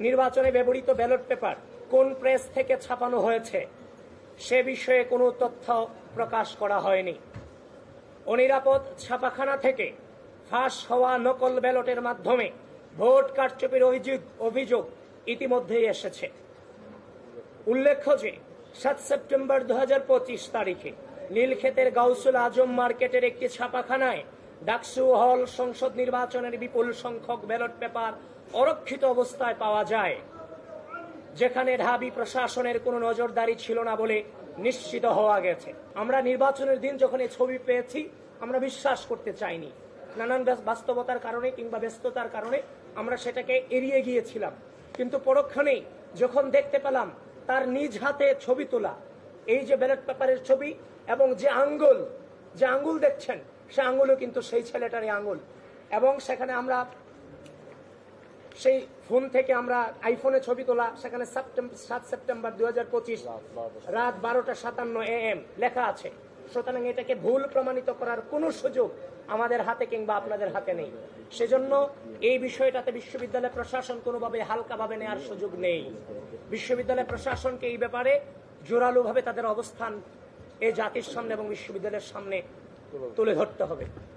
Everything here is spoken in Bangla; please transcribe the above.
নির্বাচনে ব্যবহৃত ব্যালট পেপার কোন প্রেস থেকে ছাপানো হয়েছে সে বিষয়ে কোনো তথ্য প্রকাশ করা হয়নি। অনিরাপদ ছাপাখানা থেকে ফাঁস হওয়া নকল ব্যালটের মাধ্যমে ভোট কারচুপির অভিযোগ ইতিমধ্যেই এসেছে। উল্লেখ্য যে 7 সেপ্টেম্বর 2025 তারিখে নীলক্ষেতের গাউসুল আজম মার্কেটের একটি ছাপাখানায় ডাকসু হল সংসদ নির্বাচনের বিপুল সংখ্যক ব্যালট পেপার অরক্ষিত অবস্থায় পাওয়া যায়, যেখানে ঢাবি প্রশাসনের কোনো নজরদারি ছিল না বলে নিশ্চিত হওয়া গেছে। আমরা নির্বাচনের দিন যখন এই ছবি পেয়েছি আমরা বিশ্বাস করতে চাইনি। নানান বাস্তবতার কারণে কিংবা ব্যস্ততার কারণে আমরা সেটাকে এড়িয়ে গিয়েছিলাম, কিন্তু পরক্ষণেই যখন দেখতে পেলাম তার নিজ হাতে ছবি তোলা এই যে ব্যালট পেপারের ছবি এবং যে আঙ্গুল দেখছেন সে আঙ্গুলও কিন্তু সেই ছেলেটারই আঙ্গুল, এবং সেখানে আমরা সেই ফোন থেকে আমরা আইফোনে ছবি তোলা, সেখানে 7 সেপ্টেম্বর 2025 রাত 12:57 AM লেখা আছে। সুতরাং এটাকে ভুল প্রমাণিত করার কোনো সুযোগ আমাদের হাতে কিংবা আপনাদের হাতে নেই। সেজন্য এই বিষয়টাতে বিশ্ববিদ্যালয় প্রশাসন কোনোভাবে হালকাভাবে নেওয়ার সুযোগ নেই। বিশ্ববিদ্যালয় প্রশাসনকে এই ব্যাপারে জোরালোভাবে তাদের অবস্থান এই জাতির সামনে এবং বিশ্ববিদ্যালয়ের সামনে তুলে ধরতে হবে।